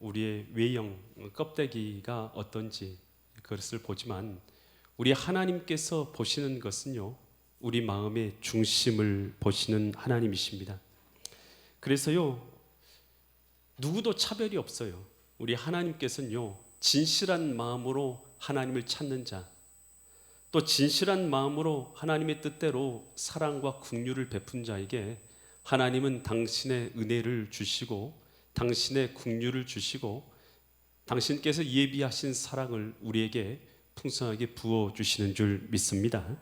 우리의 외형, 껍데기가 어떤지 그것을 보지만 우리 하나님께서 보시는 것은요, 우리 마음의 중심을 보시는 하나님이십니다. 그래서요, 누구도 차별이 없어요. 우리 하나님께서는요, 진실한 마음으로 하나님을 찾는 자, 또 진실한 마음으로 하나님의 뜻대로 사랑과 긍휼을 베푼 자에게 하나님은 당신의 은혜를 주시고 당신의 긍휼을 주시고 당신께서 예비하신 사랑을 우리에게 풍성하게 부어주시는 줄 믿습니다.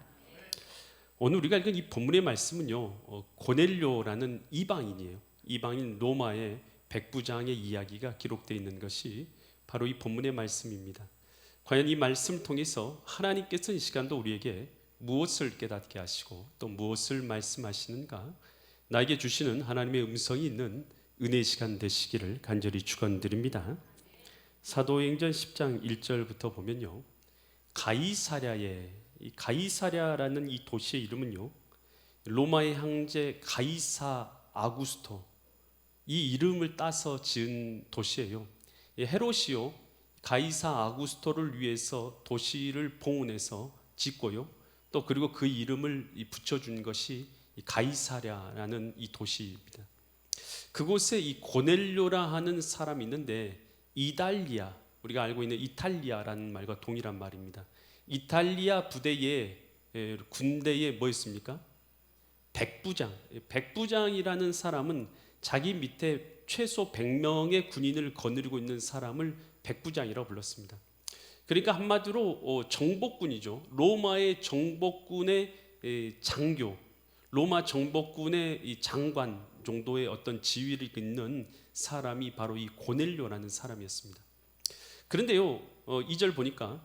오늘 우리가 읽은 이 본문의 말씀은요, 고넬료라는 이방인이에요. 이방인 로마의 백부장의 이야기가 기록되어 있는 것이 바로 이 본문의 말씀입니다. 과연 이 말씀을 통해서 하나님께서 이 시간도 우리에게 무엇을 깨닫게 하시고 또 무엇을 말씀하시는가, 나에게 주시는 하나님의 음성이 있는 은혜의 시간 되시기를 간절히 축원드립니다. 사도행전 10장 1절부터 보면요, 가이사랴라는 이 도시의 이름은요, 로마의 황제 가이사 아구스토, 이 이름을 따서 지은 도시예요. 헤롯이요, 가이사 아구스토를 위해서 도시를 봉헌해서 짓고요, 또 그리고 그 이름을 붙여준 것이 가이사랴라는 이 도시입니다. 그곳에 이 고넬료라 하는 사람이 있는데, 이달리아, 우리가 알고 있는 이탈리아라는 말과 동일한 말입니다. 이탈리아 군대에 뭐였습니까? 백부장이라는 사람은 자기 밑에 최소 100명의 군인을 거느리고 있는 사람을 백부장이라고 불렀습니다. 그러니까 한마디로 정복군이죠. 로마의 정복군의 장교, 로마 정복군의 이 장관 정도의 어떤 지위를 잇는 사람이 바로 이 고넬료라는 사람이었습니다. 그런데요, 2절 보니까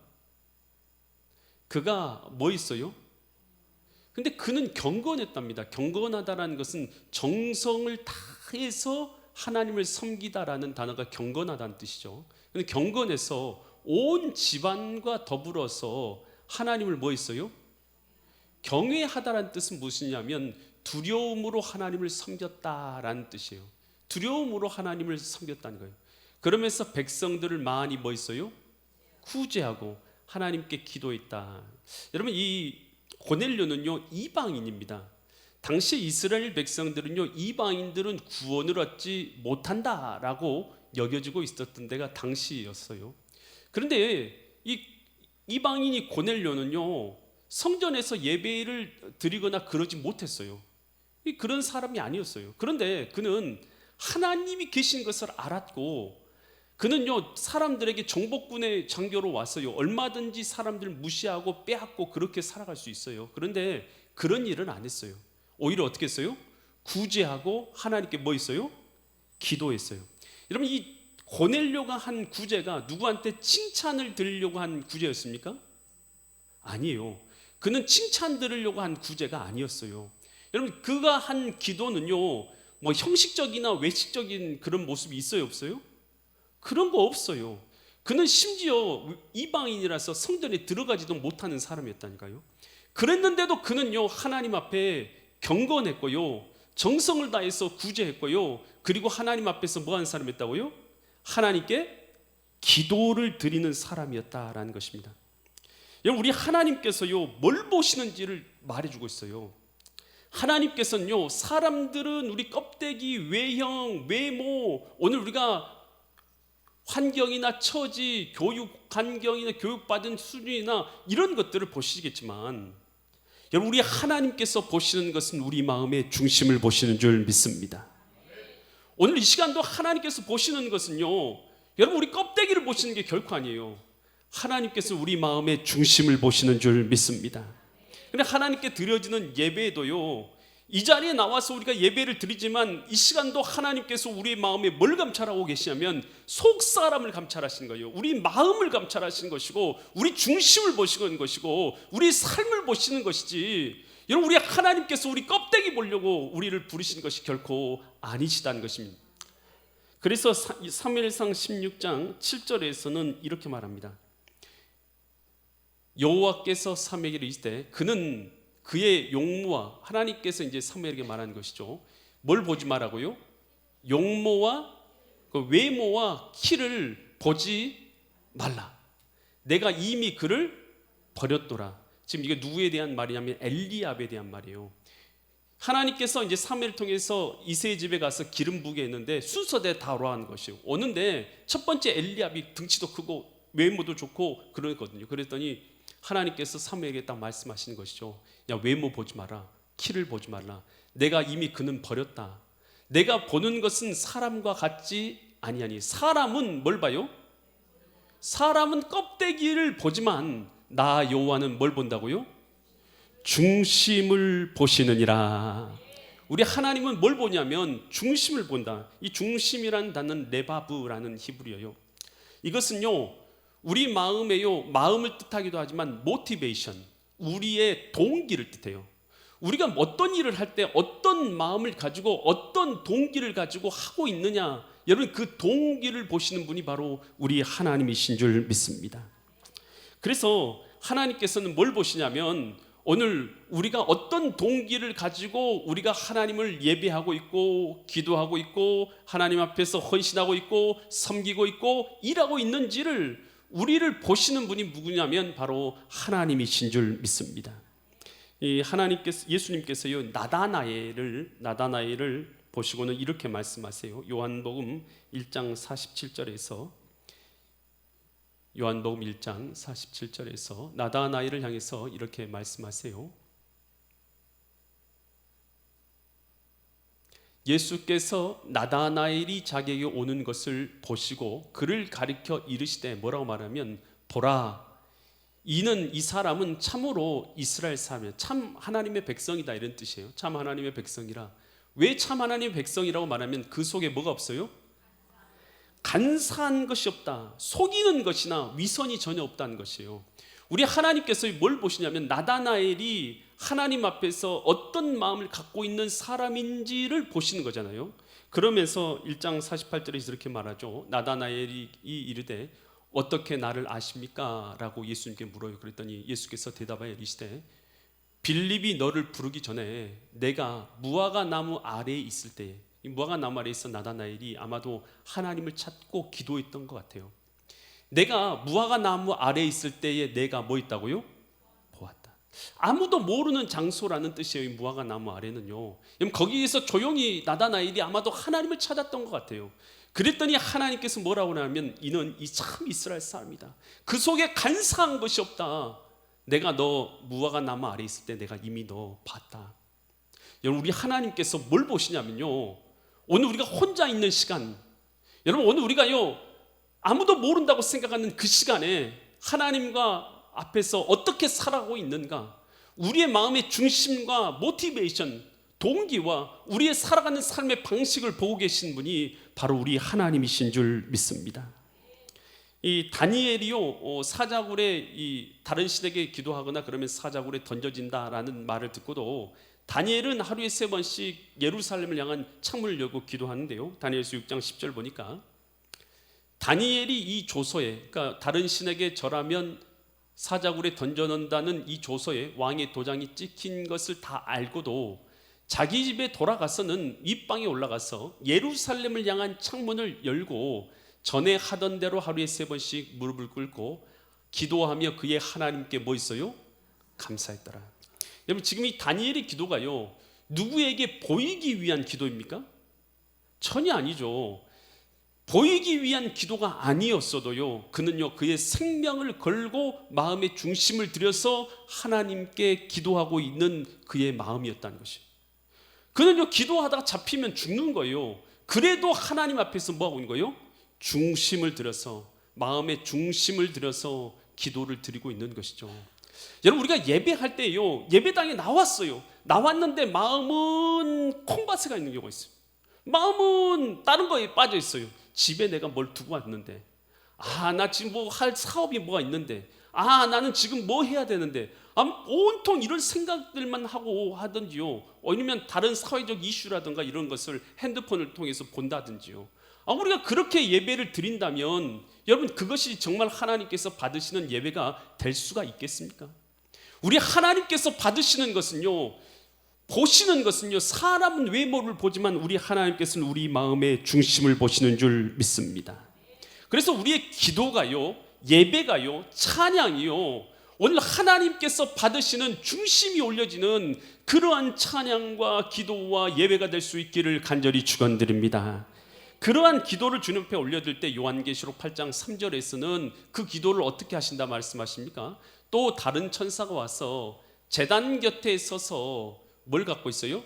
그가 뭐 있어요? 근데 그는 경건했답니다. 경건하다라는 것은 정성을 다해서 하나님을 섬기다라는 단어가 경건하다는 뜻이죠. 근데 경건해서 온 집안과 더불어서 하나님을 뭐 했어요? 경외하다라는 뜻은 무엇이냐면 두려움으로 하나님을 섬겼다라는 뜻이에요. 두려움으로 하나님을 섬겼다는 거예요. 그러면서 백성들을 많이 뭐 했어요? 구제하고 하나님께 기도했다. 여러분, 이 고넬료는요, 이방인입니다. 당시 이스라엘 백성들은요, 이방인들은 구원을 얻지 못한다라고 여겨지고 있었던 데가 당시였어요. 그런데 이 이방인이 고넬료는요, 성전에서 예배를 드리거나 그러지 못했어요. 그런 사람이 아니었어요. 그런데 그는 하나님이 계신 것을 알았고, 그는요, 사람들에게 정복군의 장교로 왔어요. 얼마든지 사람들 무시하고 빼앗고 그렇게 살아갈 수 있어요. 그런데 그런 일은 안 했어요. 오히려 어떻게 했어요? 구제하고 하나님께 뭐 했어요? 기도했어요. 여러분, 이 고넬료가 한 구제가 누구한테 칭찬을 들으려고 한 구제였습니까? 아니에요. 그는 칭찬 들으려고 한 구제가 아니었어요. 여러분, 그가 한 기도는요, 뭐 형식적이나 외식적인 그런 모습이 있어요, 없어요? 그런 거 없어요. 그는 심지어 이방인이라서 성전에 들어가지도 못하는 사람이었다니까요. 그랬는데도 그는요, 하나님 앞에 경건했고요, 정성을 다해서 구제했고요, 그리고 하나님 앞에서 뭐 하는 사람이었다고요? 하나님께 기도를 드리는 사람이었다라는 것입니다. 여러분, 우리 하나님께서요, 뭘 보시는지를 말해주고 있어요. 하나님께서는요, 사람들은 우리 껍데기, 외형, 외모, 오늘 우리가 환경이나 처지, 교육 환경이나 교육받은 수준이나 이런 것들을 보시겠지만, 여러분, 우리 하나님께서 보시는 것은 우리 마음의 중심을 보시는 줄 믿습니다. 오늘 이 시간도 하나님께서 보시는 것은요, 여러분, 우리 껍데기를 보시는 게 결코 아니에요. 하나님께서 우리 마음의 중심을 보시는 줄 믿습니다. 그런데 하나님께 드려지는 예배도요, 이 자리에 나와서 우리가 예배를 드리지만 이 시간도 하나님께서 우리 마음에 뭘 감찰하고 계시냐면 속사람을 감찰하시는 거예요. 우리 마음을 감찰하시는 것이고 우리 중심을 보시는 것이고 우리 삶을 보시는 것이지, 여러분, 우리 하나님께서 우리 껍데기 보려고 우리를 부르시는 것이 결코 아니시다는 것입니다. 그래서 사무엘상 16장 7절에서는 이렇게 말합니다. 여호와께서 사무엘에게 이르시되, 그는 그의 용모와, 하나님께서 이제 사무엘에게 말하는 것이죠. 뭘 보지 말라고요? 용모와 그 외모와 키를 보지 말라. 내가 이미 그를 버렸더라. 지금 이게 누구에 대한 말이냐면 엘리압에 대한 말이에요. 하나님께서 이제 사무엘을 통해서 이새의 집에 가서 기름 부게 했는데 순서대로 다 오라는 것이에요. 오는데 첫 번째 엘리압이 등치도 크고 외모도 좋고 그러거든요. 그랬더니 하나님께서 사무엘에게 딱 말씀하시는 것이죠. 야, 외모 보지 마라. 키를 보지 말라. 내가 이미 그는 버렸다. 내가 보는 것은 사람과 같지 아니하니. 사람은 뭘 봐요? 사람은 껍데기를 보지만 나 여호와는 뭘 본다고요? 중심을 보시느니라. 우리 하나님은 뭘 보냐면 중심을 본다. 이 중심이라는 단어는 레바브라는 히브리어요. 이것은요, 우리 마음에요, 마음을 뜻하기도 하지만 모티베이션, 우리의 동기를 뜻해요. 우리가 어떤 일을 할 때 어떤 마음을 가지고 어떤 동기를 가지고 하고 있느냐, 여러분 그 동기를 보시는 분이 바로 우리 하나님이신 줄 믿습니다. 그래서 하나님께서는 뭘 보시냐면 오늘 우리가 어떤 동기를 가지고 우리가 하나님을 예배하고 있고 기도하고 있고 하나님 앞에서 헌신하고 있고 섬기고 있고 일하고 있는지를 우리를 보시는 분이 누구냐면 바로 하나님이신 줄 믿습니다. 이 하나님께서, 예수님께서요, 나다나엘을 보시고는 이렇게 말씀하세요. 요한복음 1장 47절에서 요한복음 1장 47절에서 나다나엘을 향해서 이렇게 말씀하세요. 예수께서 나다나엘이 자기에게 오는 것을 보시고 그를 가리켜 이르시되 뭐라고 말하면 보라, 이 사람은 참으로 이스라엘 사람이야. 참 하나님의 백성이다, 이런 뜻이에요. 참 하나님의 백성이라. 왜 참 하나님의 백성이라고 말하면 그 속에 뭐가 없어요? 간사한 것이 없다. 속이는 것이나 위선이 전혀 없다는 것이에요. 우리 하나님께서 뭘 보시냐면 나다나엘이 하나님 앞에서 어떤 마음을 갖고 있는 사람인지를 보시는 거잖아요. 그러면서 1장 48절에서 이렇게 말하죠. 나다나엘이 이르되 어떻게 나를 아십니까? 라고 예수님께 물어요. 그랬더니 예수께서 대답하여 이르시되 빌립이 너를 부르기 전에 내가 무화과 나무 아래에 있을 때에, 이 무화과 나무 아래에 있어 나다나엘이 아마도 하나님을 찾고 기도했던 것 같아요. 내가 무화과 나무 아래에 있을 때에 내가 뭐 있다고요? 보았다. 아무도 모르는 장소라는 뜻이에요. 이 무화과 나무 아래는요. 거기에서 조용히 나다나엘이 아마도 하나님을 찾았던 것 같아요. 그랬더니 하나님께서 뭐라고 하냐면 이는 이 참 이스라엘 사람이다. 그 속에 간사한 것이 없다. 내가 너 무화과 나무 아래에 있을 때 내가 이미 너 봤다. 여러분, 우리 하나님께서 뭘 보시냐면요, 오늘 우리가 혼자 있는 시간, 여러분 오늘 우리가요 아무도 모른다고 생각하는 그 시간에 하나님과 앞에서 어떻게 살아가고 있는가, 우리의 마음의 중심과 모티베이션, 동기와 우리의 살아가는 삶의 방식을 보고 계신 분이 바로 우리 하나님이신 줄 믿습니다. 이 다니엘이요, 사자굴에 이 다른 신에게 기도하거나 그러면 사자굴에 던져진다라는 말을 듣고도 다니엘은 하루에 3번씩 예루살렘을 향한 창문을 열고 기도하는데요. 다니엘서 6장 10절 보니까 다니엘이 이 조서에, 그러니까 다른 신에게 절하면 사자굴에 던져놓는다는 이 조서에 왕의 도장이 찍힌 것을 다 알고도 자기 집에 돌아가서는 윗방에 올라가서 예루살렘을 향한 창문을 열고 전에 하던 대로 하루에 3번씩 무릎을 꿇고 기도하며 그의 하나님께 뭐 있어요? 감사했더라. 여러분, 지금 이 다니엘의 기도가요 누구에게 보이기 위한 기도입니까? 전혀 아니죠. 보이기 위한 기도가 아니었어도요 그는요 그의 생명을 걸고 마음의 중심을 들여서 하나님께 기도하고 있는 그의 마음이었다는 것이에요. 그는요 기도하다가 잡히면 죽는 거예요. 그래도 하나님 앞에서 뭐 하고 있는 거예요? 중심을 들여서, 마음의 중심을 들여서 기도를 드리고 있는 것이죠. 여러분, 우리가 예배할 때요 예배당에 나왔어요. 나왔는데 마음은 콩밭에 가 있는 경우가 있어요. 마음은 다른 거에 빠져 있어요. 집에 내가 뭘 두고 왔는데, 나 지금 뭐 할 사업이 뭐가 있는데, 나는 지금 뭐 해야 되는데, 온통 이런 생각들만 하고 하든지요, 아니면 다른 사회적 이슈라든가 이런 것을 핸드폰을 통해서 본다든지요. 우리가 그렇게 예배를 드린다면 여러분, 그것이 정말 하나님께서 받으시는 예배가 될 수가 있겠습니까? 우리 하나님께서 받으시는 것은요 보시는 것은요, 사람은 외모를 보지만 우리 하나님께서는 우리 마음의 중심을 보시는 줄 믿습니다. 그래서 우리의 기도가요, 예배가요, 찬양이요, 오늘 하나님께서 받으시는 중심이 올려지는 그러한 찬양과 기도와 예배가 될 수 있기를 간절히 축원드립니다. 그러한 기도를 주님 앞에 올려드릴 때 요한계시록 8장 3절에서는 그 기도를 어떻게 하신다 말씀하십니까? 또 다른 천사가 와서 제단 곁에 서서 뭘 갖고 있어요?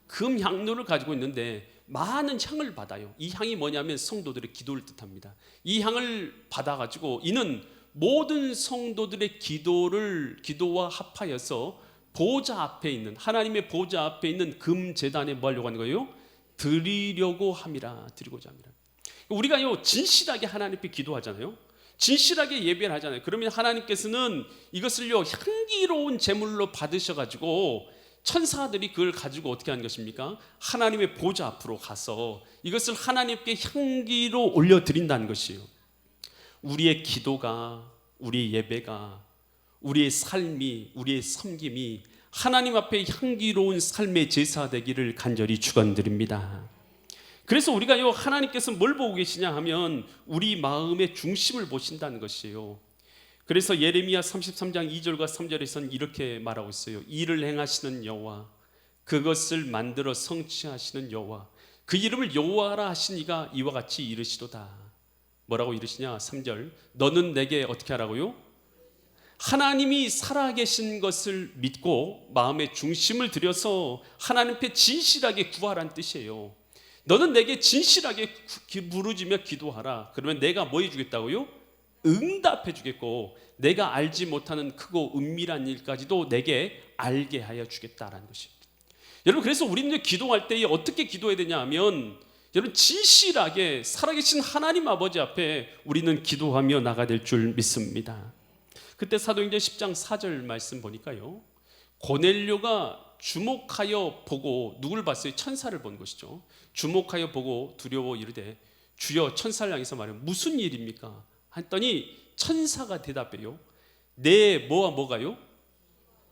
금 향로를 가지고 있는데 많은 향을 받아요. 이 향이 뭐냐면 성도들의 기도를 뜻합니다. 이 향을 받아가지고 이는 모든 성도들의 기도와 합하여서 보좌 앞에 있는, 하나님의 보좌 앞에 있는 금 제단에 뭐 하려고 하는 거예요? 드리려고 함이라. 드리고자 함이라. 우리가요, 진실하게 하나님 앞에 기도하잖아요. 진실하게 예배를 하잖아요. 그러면 하나님께서는 이것을요, 향기로운 제물로 받으셔가지고 천사들이 그걸 가지고 어떻게 하는 것입니까? 하나님의 보좌 앞으로 가서 이것을 하나님께 향기로 올려드린다는 것이에요. 우리의 기도가, 우리의 예배가, 우리의 삶이, 우리의 섬김이 하나님 앞에 향기로운 삶의 제사 되기를 간절히 축원드립니다. 그래서 우리가요, 하나님께서 뭘 보고 계시냐 하면 우리 마음의 중심을 보신다는 것이에요. 그래서 예레미야 33장 2절과 3절에서는 이렇게 말하고 있어요. 이를 행하시는 여호와, 그것을 만들어 성취하시는 여호와, 그 이름을 여호와라 하시니가 이와 같이 이르시도다. 뭐라고 이르시냐? 3절, 너는 내게 어떻게 하라고요? 하나님이 살아계신 것을 믿고 마음의 중심을 들여서 하나님 앞에 진실하게 구하라는 뜻이에요. 너는 내게 진실하게 부르짖으며 기도하라. 그러면 내가 뭐 해주겠다고요? 응답해 주겠고 내가 알지 못하는 크고 은밀한 일까지도 내게 알게 하여 주겠다라는 것입니다. 여러분, 그래서 우리는 기도할 때 어떻게 기도해야 되냐 하면, 여러분, 진실하게 살아계신 하나님 아버지 앞에 우리는 기도하며 나가야 될 줄 믿습니다. 그때 사도행전 10장 4절 말씀 보니까요, 고넬료가 주목하여 보고, 누굴 봤어요? 천사를 본 것이죠. 주목하여 보고 두려워 이르되 주여, 천사를 향해서 말해요. 무슨 일입니까? 했더니 천사가 대답해요. 내 뭐와 뭐가요?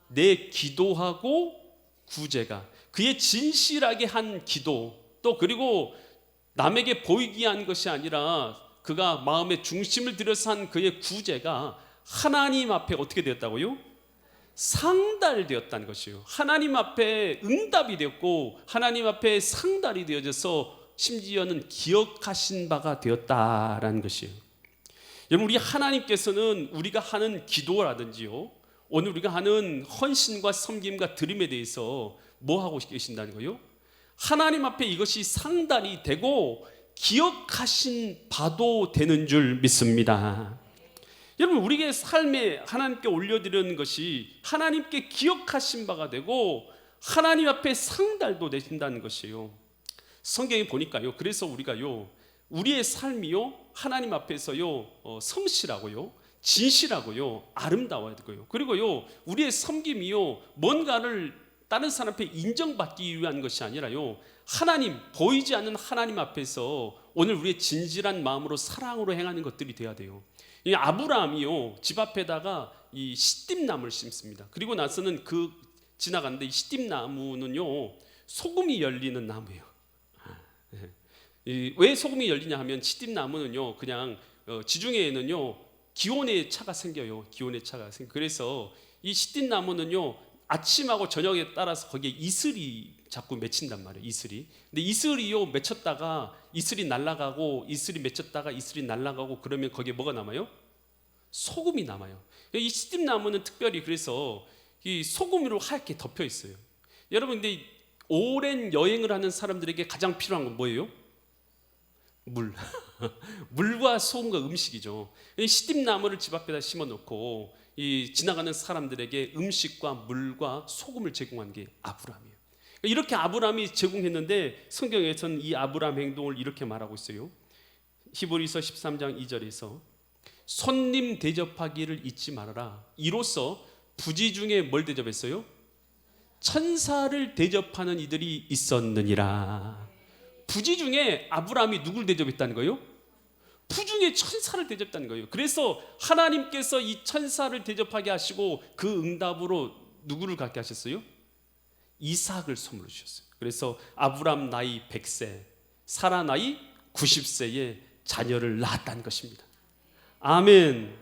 내 기도하고 구제가, 그의 진실하게 한 기도, 또 그리고 남에게 보이게 한 것이 아니라 그가 마음의 중심을 들여서 한 그의 구제가 하나님 앞에 어떻게 되었다고요? 상달되었다는 것이요. 하나님 앞에 응답이 되었고 하나님 앞에 상달이 되어져서 심지어는 기억하신 바가 되었다라는 것이에요. 여러분, 우리 하나님께서는 우리가 하는 기도라든지요, 오늘 우리가 하는 헌신과 섬김과 드림에 대해서 뭐 하고 계신다는 거예요? 하나님 앞에 이것이 상달이 되고 기억하신 바도 되는 줄 믿습니다. 여러분, 우리의 삶에 하나님께 올려드리는 것이 하나님께 기억하신 바가 되고 하나님 앞에 상달도 되신다는 것이에요. 성경에 보니까요, 그래서 우리가요, 우리의 삶이요, 하나님 앞에서요, 성실하고요, 진실하고요, 아름다워야 되고요, 그리고요, 우리의 섬김이요, 뭔가를 다른 사람 앞에 인정받기 위한 것이 아니라요, 하나님, 보이지 않는 하나님 앞에서 오늘 우리의 진실한 마음으로 사랑으로 행하는 것들이 돼야 돼요. 이 아브라함이요, 집 앞에다가 이 시띠나무를 심습니다. 그리고 나서는 그 지나가는데 이 시띠나무는요, 소금이 열리는 나무예요. 왜 소금이 열리냐 하면, 시띠나무는요, 그냥 지중해에는요, 기온의 차가 생겨요. 기온의 차가 생겨. 그래서 이 시띠나무는요, 아침하고 저녁에 따라서 거기에 이슬이 자꾸 맺힌단 말이에요. 이슬이. 근데 이슬이요, 맺혔다가 이슬이 날아가고, 이슬이 맺혔다가 이슬이 날아가고, 그러면 거기에 뭐가 남아요? 소금이 남아요. 이 시띠나무는 특별히 그래서 이 소금으로 하얗게 덮여 있어요. 여러분, 근데 오랜 여행을 하는 사람들에게 가장 필요한 건 뭐예요? 물. 물과 소금과 음식이죠. 이 시띠나무를 집 앞에다 심어 놓고 이 지나가는 사람들에게 음식과 물과 소금을 제공한 게 아브라함이에요. 이렇게 아브라함이 제공했는데 성경에서는 이 아브라함 행동을 이렇게 말하고 있어요. 히브리서 13장 2절에서 손님 대접하기를 잊지 말아라. 이로써 부지 중에 뭘 대접했어요? 천사를 대접하는 이들이 있었느니라. 부지 중에 아브라함이 누굴 대접했다는 거예요? 부중에 천사를 대접했다는 거예요. 그래서 하나님께서 이 천사를 대접하게 하시고 그 응답으로 누구를 갖게 하셨어요? 이삭을 선물로 주셨어요. 그래서 아브람 나이 100세, 사라 나이 90세에 자녀를 낳았다는 것입니다. 아멘.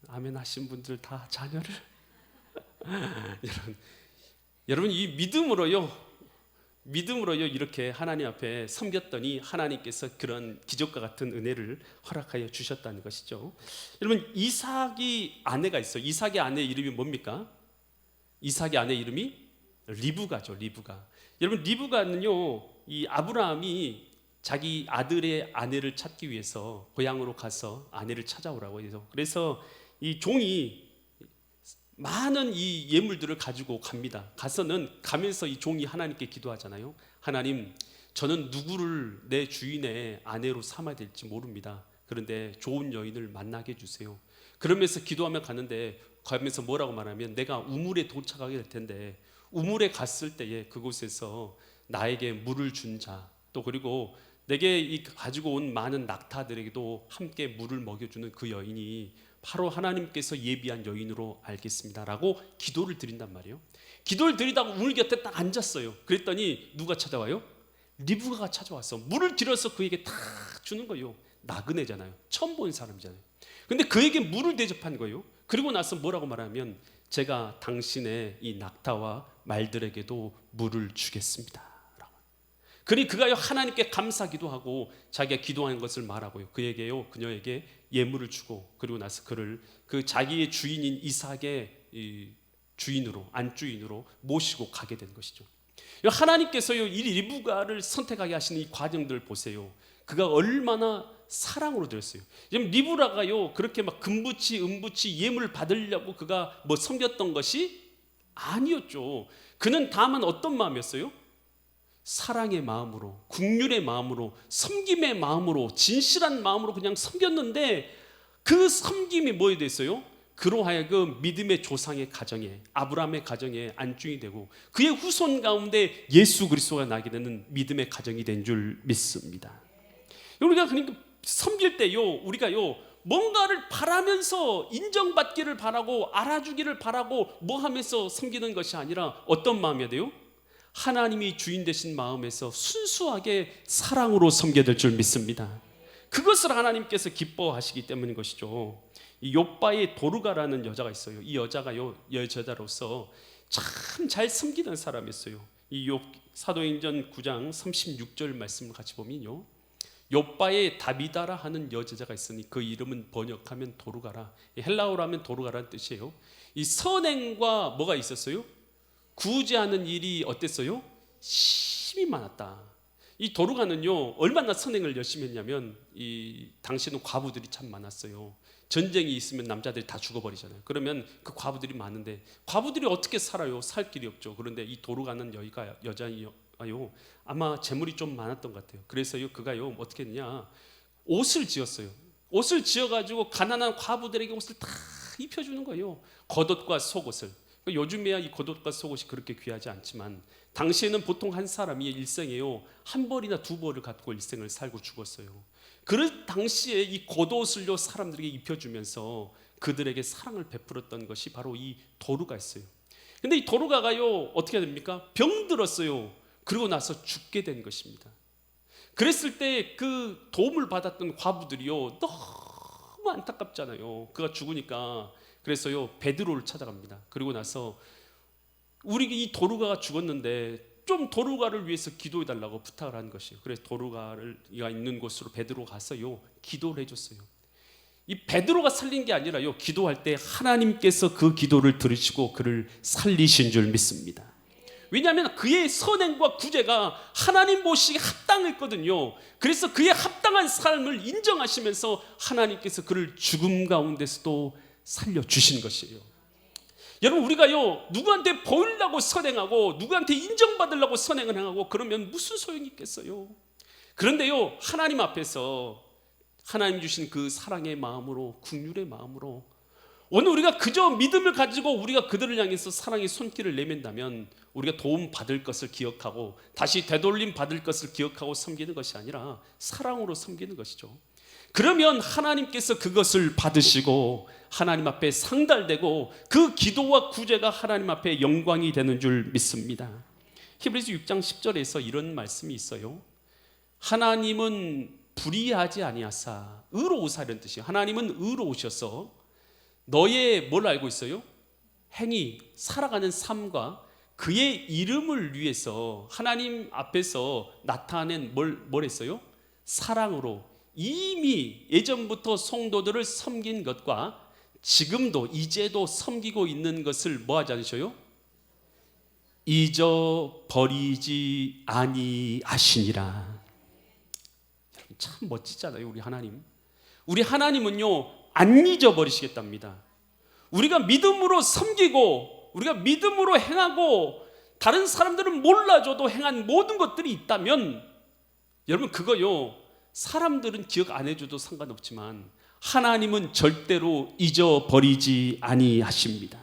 아멘 하신 분들 다 자녀를 여러분 이 믿음으로요 이렇게 하나님 앞에 섬겼더니 하나님께서 그런 기적과 같은 은혜를 허락하여 주셨다는 것이죠. 여러분 이삭이 아내가 있어요. 이삭의 아내 이름이 뭡니까? 이삭의 아내 이름이 리브가죠. 리브가. 여러분 리브가는요 이 아브라함이 자기 아들의 아내를 찾기 위해서 고향으로 가서 아내를 찾아오라고 해서, 그래서 이 종이 많은 이 예물들을 가지고 갑니다. 가면서 이 종이 하나님께 기도하잖아요. 하나님, 저는 누구를 내 주인의 아내로 삼아야 될지 모릅니다. 그런데 좋은 여인을 만나게 해주세요. 그러면서 기도하며 가면서 뭐라고 말하면, 내가 우물에 도착하게 될 텐데 우물에 갔을 때에 그곳에서 나에게 물을 준 자, 또 그리고 내게 가지고 온 많은 낙타들에게도 함께 물을 먹여주는 그 여인이 바로 하나님께서 예비한 여인으로 알겠습니다 라고 기도를 드린단 말이에요. 기도를 드리다가 우물 곁에 딱 앉았어요. 그랬더니 누가 찾아와요? 리브가가 찾아와서 물을 들여서 그에게 탁 주는 거예요. 나그네잖아요. 처음 본 사람이잖아요. 근데 그에게 물을 대접한 거예요. 그리고 나서 뭐라고 말하면, 제가 당신의 이 낙타와 말들에게도 물을 주겠습니다 라고. 그러니 그가요 하나님께 감사기도 하고 자기가 기도한 것을 말하고요 그녀에게 예물을 주고, 그리고 나서 그를 그 자기의 주인인 이삭의 주인으로, 안주인으로 모시고 가게 된 것이죠. 하나님께서요 이 리브가를 선택하게 하시는 이 과정들을 보세요. 그가 얼마나 사랑으로 드렸어요. 지금 리브가가요 그렇게 막 금붙이 은붙이 예물을 받으려고 그가 뭐 섬겼던 것이 아니었죠. 그는 다만 어떤 마음이었어요? 사랑의 마음으로, 긍휼의 마음으로, 섬김의 마음으로, 진실한 마음으로 그냥 섬겼는데, 그 섬김이 뭐에 됐어요? 그로 하여금 믿음의 조상의 가정에, 아브라함의 가정에 안주인이 되고 그의 후손 가운데 예수 그리스도가 나게 되는 믿음의 가정이 된 줄 믿습니다. 우리가 그러니까 섬길 때요 우리가요 뭔가를 바라면서 인정받기를 바라고 알아주기를 바라고 뭐 하면서 섬기는 것이 아니라 어떤 마음이어야 돼요? 하나님이 주인 되신 마음에서 순수하게 사랑으로 섬겨야 될 줄 믿습니다. 그것을 하나님께서 기뻐하시기 때문인 것이죠. 이 욥바의 도르가라는 여자가 있어요. 이 여자가요 여자로서 참 잘 섬기는 사람이었어요. 이 욥 사도행전 9장 36절 말씀을 같이 보면요, 욥바의 다비다라 하는 여자가 있으니 그 이름은 번역하면 도르가라, 헬라어로 하면 도르가라는 뜻이에요. 이 선행과 뭐가 있었어요? 구제하는 일이 어땠어요? 심이 많았다. 이 도르가는요 얼마나 선행을 열심히 했냐면, 이 당시에는 과부들이 참 많았어요. 전쟁이 있으면 남자들이 다 죽어버리잖아요. 그러면 그 과부들이 많은데 과부들이 어떻게 살아요? 살 길이 없죠. 그런데 이 도르가는 여자요 아마 재물이 좀 많았던 것 같아요. 그래서요 그가요 어떻게 했냐, 옷을 지었어요. 옷을 지어가지고 가난한 과부들에게 옷을 다 입혀주는 거예요. 겉옷과 속옷을. 요즘에야 이 겉옷과 속옷이 그렇게 귀하지 않지만 당시에는 보통 한 사람이 일생에요 한 벌이나 두 벌을 갖고 일생을 살고 죽었어요. 그 당시에 이 겉옷을요 사람들에게 입혀주면서 그들에게 사랑을 베풀었던 것이 바로 이 도르가였어요. 근데 이 도르가가요 어떻게 됩니까? 병들었어요. 그리고 나서 죽게 된 것입니다. 그랬을 때 그 도움을 받았던 과부들이요 너무 안타깝잖아요. 그가 죽으니까. 그래서요 베드로를 찾아갑니다. 그리고 나서 우리 이 도르가가 죽었는데 좀 도르가를 위해서 기도해 달라고 부탁을 한 것이에요. 그래서 도르가가 있는 곳으로 베드로가 가서요 기도를 해줬어요. 이 베드로가 살린 게 아니라요 기도할 때 하나님께서 그 기도를 들으시고 그를 살리신 줄 믿습니다. 왜냐하면 그의 선행과 구제가 하나님 보시기에 합당했거든요. 그래서 그의 합당한 삶을 인정하시면서 하나님께서 그를 죽음 가운데서도 살려주신 것이에요. 여러분 우리가요 누구한테 보이려고 선행하고 누구한테 인정받으려고 선행을 하고 그러면 무슨 소용이 있겠어요? 그런데요 하나님 앞에서 하나님 주신 그 사랑의 마음으로, 긍휼의 마음으로 오늘 우리가 그저 믿음을 가지고 우리가 그들을 향해서 사랑의 손길을 내민다면 우리가 도움 받을 것을 기억하고 다시 되돌림 받을 것을 기억하고 섬기는 것이 아니라 사랑으로 섬기는 것이죠. 그러면 하나님께서 그것을 받으시고 하나님 앞에 상달되고 그 기도와 구제가 하나님 앞에 영광이 되는 줄 믿습니다. 히브리서 6장 10절에서 이런 말씀이 있어요. 하나님은 불의하지 아니하사 의로우사, 이런 뜻이에요. 하나님은 의로우셔서 너의 뭘 알고 있어요? 행위, 살아가는 삶과 그의 이름을 위해서 하나님 앞에서 나타낸 뭘 했어요? 사랑으로 이미 예전부터 성도들을 섬긴 것과 지금도 이제도 섬기고 있는 것을 뭐 하지 않으셔요? 잊어버리지 아니하시니라. 여러분 참 멋지잖아요. 우리 하나님. 우리 하나님은요 안 잊어버리시겠답니다. 우리가 믿음으로 섬기고 우리가 믿음으로 행하고 다른 사람들은 몰라줘도 행한 모든 것들이 있다면 여러분 그거요 사람들은 기억 안 해줘도 상관없지만 하나님은 절대로 잊어버리지 아니하십니다.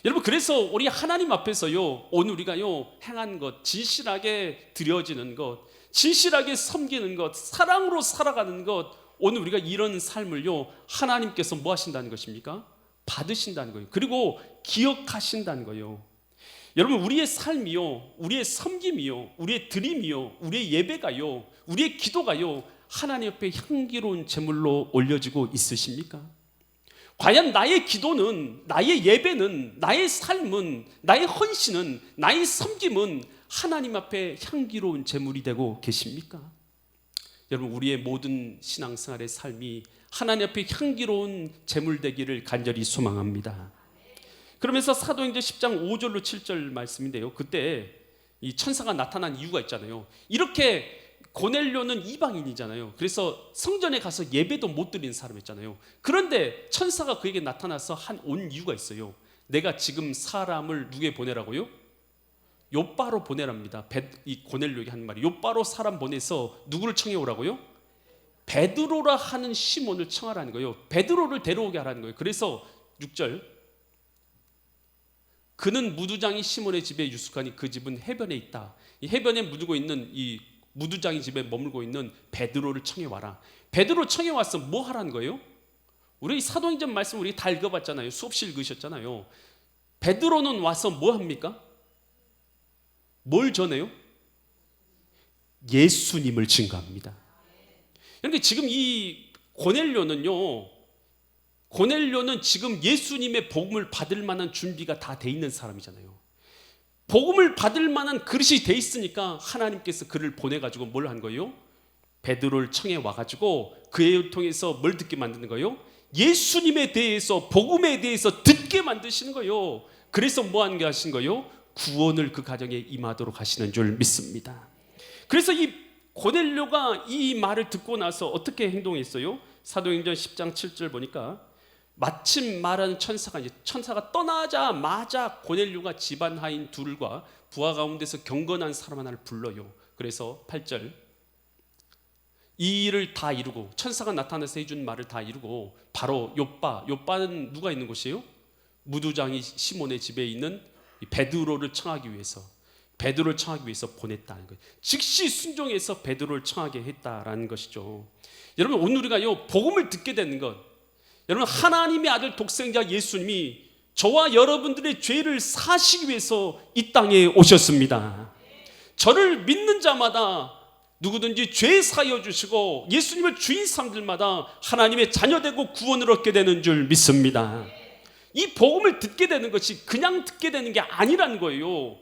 여러분 그래서 우리 하나님 앞에서요 오늘 우리가요 행한 것, 진실하게 드려지는 것, 진실하게 섬기는 것, 사랑으로 살아가는 것, 오늘 우리가 이런 삶을요 하나님께서 뭐 하신다는 것입니까? 받으신다는 거예요. 그리고 기억하신다는 거예요. 여러분 우리의 삶이요, 우리의 섬김이요, 우리의 드림이요, 우리의 예배가요, 우리의 기도가요 하나님 앞에 향기로운 제물로 올려지고 있으십니까? 과연 나의 기도는, 나의 예배는, 나의 삶은, 나의 헌신은, 나의 섬김은 하나님 앞에 향기로운 제물이 되고 계십니까? 여러분 우리의 모든 신앙생활의 삶이 하나님 앞에 향기로운 제물 되기를 간절히 소망합니다. 그러면서 사도행전 10장 5절로 7절 말씀인데요, 그때 이 천사가 나타난 이유가 있잖아요. 이렇게 고넬료는 이방인이잖아요. 그래서 성전에 가서 예배도 못 드리는 사람이었잖아요. 그런데 천사가 그에게 나타나서 온 이유가 있어요. 내가 지금 사람을 누구에 보내라고요? 요바로 보내랍니다. 이 고넬료에게 한 말이 요바로 사람 보내서 누구를 청해오라고요? 베드로라 하는 시몬을 청하라는 거예요. 베드로를 데려오게 하라는 거예요. 그래서 6절, 그는 무두장이 시몬의 집에 유숙하니 그 집은 해변에 있다. 이 해변에 묻고 있는 이 무두장이 집에 머물고 있는 베드로를 청해와라. 베드로 청해와서 뭐 하라는 거예요? 우리 사도행전 말씀 우리 다 읽어봤잖아요. 수없이 읽으셨잖아요. 베드로는 와서 뭐 합니까? 뭘 전해요? 예수님을 증거합니다. 그러니까 지금 이 고넬료는 지금 예수님의 복음을 받을 만한 준비가 다 돼 있는 사람이잖아요. 복음을 받을 만한 그릇이 돼 있으니까 하나님께서 그를 보내가지고 뭘 한 거예요? 베드로를 청해 와가지고 그에 통해서 뭘 듣게 만드는 거예요? 예수님에 대해서, 복음에 대해서 듣게 만드시는 거예요. 그래서 뭐 하는 게 하신 거예요? 구원을 그 가정에 임하도록 하시는 줄 믿습니다. 그래서 이 고넬료가 이 말을 듣고 나서 어떻게 행동했어요? 사도행전 10장 7절 보니까 마침 말하는 천사가 떠나자마자 고넬료가 집안 하인 둘과 부하 가운데서 경건한 사람 하나를 불러요. 그래서 8절, 이 일을 다 이루고 천사가 나타나서 해준 말을 다 이루고 바로 요바는 누가 있는 곳이에요? 무두장이 시몬의 집에 있는 베드로를 청하기 위해서 보냈다는 거예요. 즉시 순종해서 베드로를 청하게 했다라는 것이죠. 여러분 오늘 우리가요 복음을 듣게 되는 것, 여러분 하나님의 아들 독생자 예수님이 저와 여러분들의 죄를 사시기 위해서 이 땅에 오셨습니다. 저를 믿는 자마다 누구든지 죄 사여 주시고 예수님을 주인 삼들마다 하나님의 자녀되고 구원을 얻게 되는 줄 믿습니다. 이 복음을 듣게 되는 것이 그냥 듣게 되는 게 아니라는 거예요.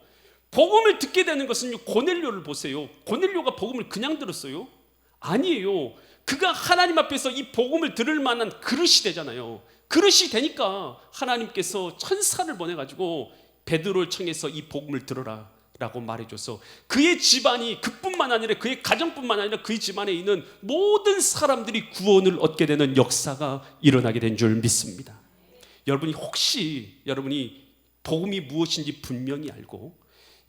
복음을 듣게 되는 것은 고넬료를 보세요. 고넬료가 복음을 그냥 들었어요? 아니에요. 그가 하나님 앞에서 이 복음을 들을 만한 그릇이 되잖아요. 그릇이 되니까 하나님께서 천사를 보내가지고 베드로를 청해서 이 복음을 들어라 라고 말해줘서 그의 집안이, 그뿐만 아니라 그의 가정뿐만 아니라 그의 집안에 있는 모든 사람들이 구원을 얻게 되는 역사가 일어나게 된 줄 믿습니다. 여러분이 혹시 복음이 무엇인지 분명히 알고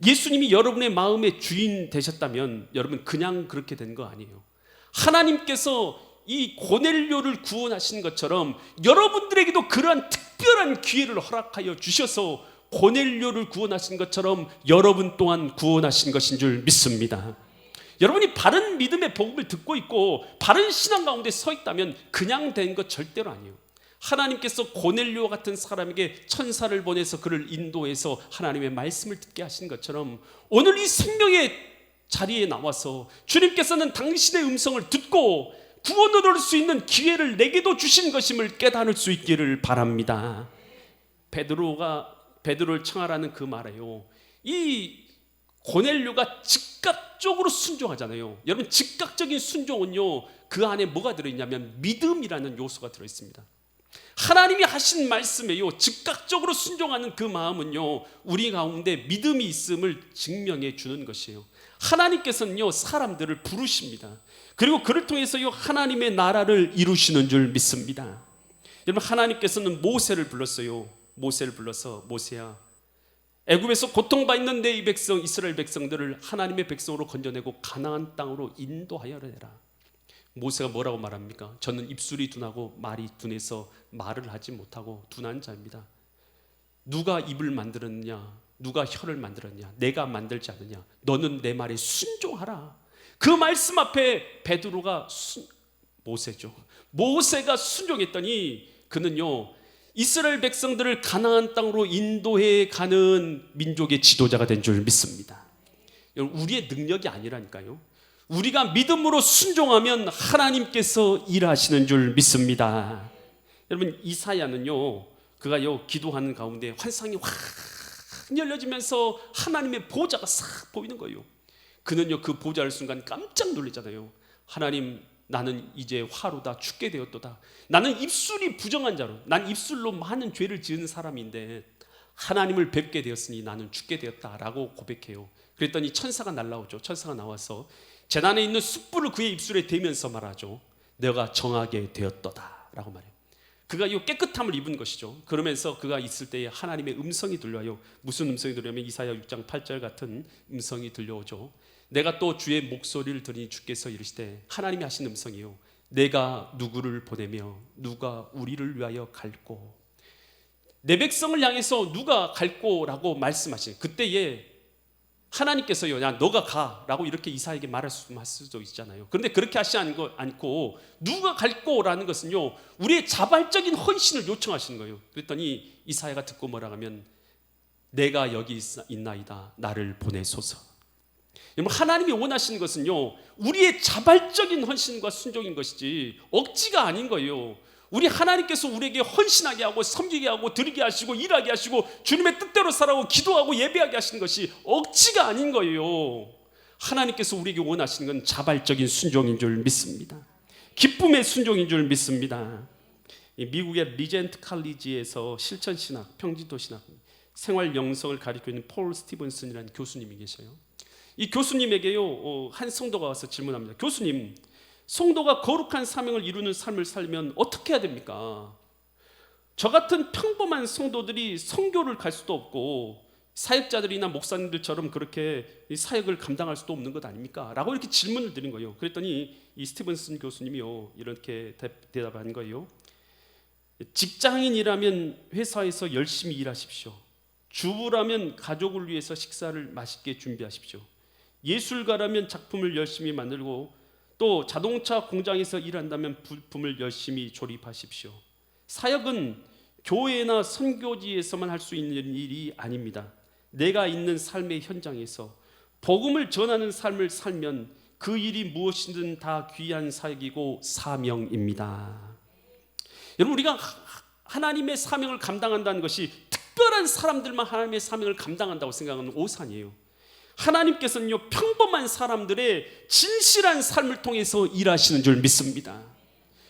예수님이 여러분의 마음의 주인 되셨다면 여러분 그냥 그렇게 된 거 아니에요. 하나님께서 이 고넬료를 구원하신 것처럼 여러분들에게도 그러한 특별한 기회를 허락하여 주셔서 고넬료를 구원하신 것처럼 여러분 또한 구원하신 것인 줄 믿습니다. 여러분이 바른 믿음의 복음을 듣고 있고 바른 신앙 가운데 서 있다면 그냥 된 것 절대로 아니에요. 하나님께서 고넬료와 같은 사람에게 천사를 보내서 그를 인도해서 하나님의 말씀을 듣게 하신 것처럼 오늘 이 생명의 자리에 나와서 주님께서는 당신의 음성을 듣고 구원을 얻을 수 있는 기회를 내게도 주신 것임을 깨달을 수 있기를 바랍니다. 베드로를 청하라는 그 말이에요. 이 고넬료가 즉각적으로 순종하잖아요. 여러분, 즉각적인 순종은요, 그 안에 뭐가 들어있냐면 믿음이라는 요소가 들어있습니다. 하나님이 하신 말씀에요, 즉각적으로 순종하는 그 마음은요, 우리 가운데 믿음이 있음을 증명해 주는 것이에요. 하나님께서는요, 사람들을 부르십니다. 그리고 그를 통해서요, 하나님의 나라를 이루시는 줄 믿습니다. 여러분, 하나님께서는 모세를 불렀어요. 모세를 불러서 모세야, 애굽에서 고통받는 내 이 백성 이스라엘 백성들을 하나님의 백성으로 건져내고 가나안 땅으로 인도하여 내라. 모세가 뭐라고 말합니까? 저는 입술이 둔하고 말이 둔해서 말을 하지 못하고 둔한 자입니다. 누가 입을 만들었냐? 누가 혀를 만들었냐? 내가 만들지 않느냐? 너는 내 말에 순종하라. 그 말씀 앞에 베드로가 모세죠. 모세가 순종했더니 그는요, 이스라엘 백성들을 가나안 땅으로 인도해 가는 민족의 지도자가 된 줄 믿습니다. 우리의 능력이 아니라니까요. 우리가 믿음으로 순종하면 하나님께서 일하시는 줄 믿습니다. 여러분, 이사야는요, 그가요 기도하는 가운데 환상이 확 열려지면서 하나님의 보좌가 싹 보이는 거예요. 그는요 그 보좌를 순간 깜짝 놀랐잖아요. 하나님, 나는 이제 화로다, 죽게 되었도다. 나는 입술이 부정한 자로, 난 입술로 많은 죄를 지은 사람인데 하나님을 뵙게 되었으니 나는 죽게 되었다라고 고백해요. 그랬더니 천사가 날라오죠. 천사가 나와서 제단에 있는 숯불을 그의 입술에 대면서 말하죠. 내가 정하게 되었도다 라고 말해요. 그가 이 깨끗함을 입은 것이죠. 그러면서 그가 있을 때에 하나님의 음성이 들려요. 무슨 음성이 들려오면 이사야 6장 8절 같은 음성이 들려오죠. 내가 또 주의 목소리를 들으니 주께서 이르시되, 하나님이 하신 음성이요, 내가 누구를 보내며 누가 우리를 위하여 갈꼬. 내 백성을 향해서 누가 갈꼬라고 말씀하신 그때에 하나님께서요, 야 너가 가라고 이렇게 이사에게 말할 수도 있잖아요. 그런데 그렇게 하시지 않고 누가 갈꼬라는 것은요, 우리의 자발적인 헌신을 요청하시는 거예요. 그랬더니 이사야가 듣고 뭐라 하면, 내가 여기 있나이다, 나를 보내소서. 여러분, 하나님이 원하시는 것은요, 우리의 자발적인 헌신과 순종인 것이지 억지가 아닌 거예요. 우리 하나님께서 우리에게 헌신하게 하고 섬기게 하고 드리게 하시고 일하게 하시고 주님의 뜻대로 살아가고 기도하고 예배하게 하시는 것이 억지가 아닌 거예요. 하나님께서 우리에게 원하시는 건 자발적인 순종인 줄 믿습니다. 기쁨의 순종인 줄 믿습니다. 미국의 리젠트 칼리지에서 실천신학, 평지도신학, 생활 영성을 가르치고 있는 폴 스티븐슨이라는 교수님이 계셔요. 이 교수님에게요, 한 성도가 와서 질문합니다. 교수님, 성도가 거룩한 사명을 이루는 삶을 살면 어떻게 해야 됩니까? 저 같은 평범한 성도들이 선교를 갈 수도 없고 사역자들이나 목사님들처럼 그렇게 사역을 감당할 수도 없는 것 아닙니까? 라고 이렇게 질문을 드린 거예요. 그랬더니 이 스티븐슨 교수님이요, 이렇게 대답한 거예요. 직장인이라면 회사에서 열심히 일하십시오. 주부라면 가족을 위해서 식사를 맛있게 준비하십시오. 예술가라면 작품을 열심히 만들고 또 자동차 공장에서 일한다면 부품을 열심히 조립하십시오. 사역은 교회나 선교지에서만 할 수 있는 일이 아닙니다. 내가 있는 삶의 현장에서 복음을 전하는 삶을 살면 그 일이 무엇이든 다 귀한 사역이고 사명입니다. 여러분, 우리가 하나님의 사명을 감당한다는 것이 특별한 사람들만 하나님의 사명을 감당한다고 생각하는 오산이에요. 하나님께서는요, 평범한 사람들의 진실한 삶을 통해서 일하시는 줄 믿습니다.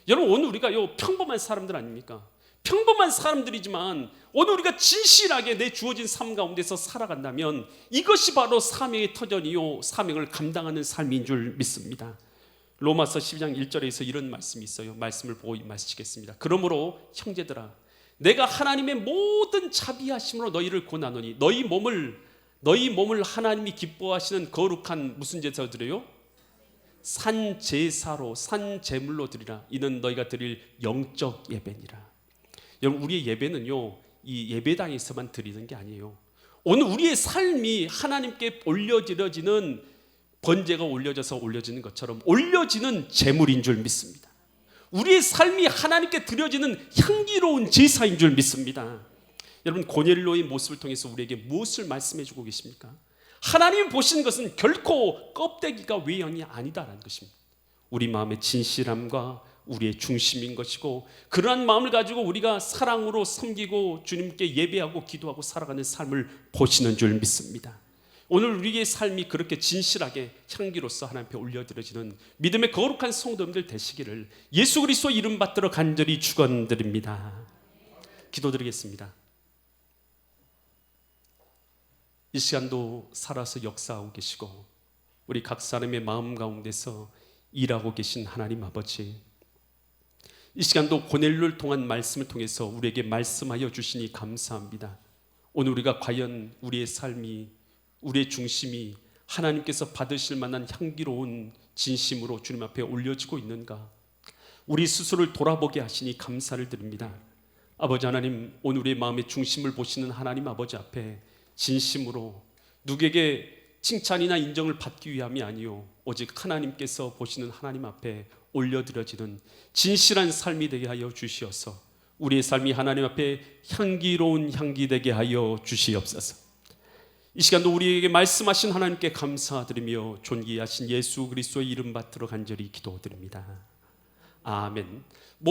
여러분, 오늘 우리가요, 평범한 사람들 아닙니까? 평범한 사람들이지만 오늘 우리가 진실하게 내 주어진 삶 가운데서 살아간다면 이것이 바로 사명의 터전이요, 사명을 감당하는 삶인 줄 믿습니다. 로마서 12장 1절에서 이런 말씀이 있어요. 말씀을 보고 마치겠습니다. 그러므로 형제들아, 내가 하나님의 모든 자비하심으로 너희를 권하노니 너희 몸을 하나님이 기뻐하시는 거룩한 무슨 제사로 드려요? 산제사로, 산제물로 드리라. 이는 너희가 드릴 영적 예배니라. 여러분, 우리의 예배는요, 이 예배당에서만 드리는 게 아니에요. 오늘 우리의 삶이 하나님께 올려드려지는 번제가 올려져서 올려지는 것처럼 올려지는 제물인 줄 믿습니다. 우리의 삶이 하나님께 드려지는 향기로운 제사인 줄 믿습니다. 여러분, 고넬료의 모습을 통해서 우리에게 무엇을 말씀해 주고 계십니까? 하나님이 보시는 것은 결코 껍데기가 외연이 아니다라는 것입니다. 우리 마음의 진실함과 우리의 중심인 것이고, 그러한 마음을 가지고 우리가 사랑으로 섬기고 주님께 예배하고 기도하고 살아가는 삶을 보시는 줄 믿습니다. 오늘 우리의 삶이 그렇게 진실하게 향기로서 하나님 앞에 올려드려지는 믿음의 거룩한 성도님들 되시기를 예수 그리스도 이름 받들어 간절히 축원드립니다. 기도드리겠습니다. 이 시간도 살아서 역사하고 계시고 우리 각 사람의 마음 가운데서 일하고 계신 하나님 아버지, 이 시간도 고넬료를 통한 말씀을 통해서 우리에게 말씀하여 주시니 감사합니다. 오늘 우리가 과연 우리의 삶이, 우리의 중심이 하나님께서 받으실 만한 향기로운 진심으로 주님 앞에 올려지고 있는가, 우리 스스로를 돌아보게 하시니 감사를 드립니다. 아버지 하나님, 오늘 우리의 마음의 중심을 보시는 하나님 아버지 앞에 진심으로 누구에게 칭찬이나 인정을 받기 위함이 아니요 오직 하나님께서 보시는 하나님 앞에 올려드려지는 진실한 삶이 되게 하여 주시어서 우리의 삶이 하나님 앞에 향기로운 향기 되게 하여 주시옵소서. 이 시간도 우리에게 말씀하신 하나님께 감사드리며 존귀하신 예수 그리스도의 이름 받들어 간절히 기도드립니다. 아멘.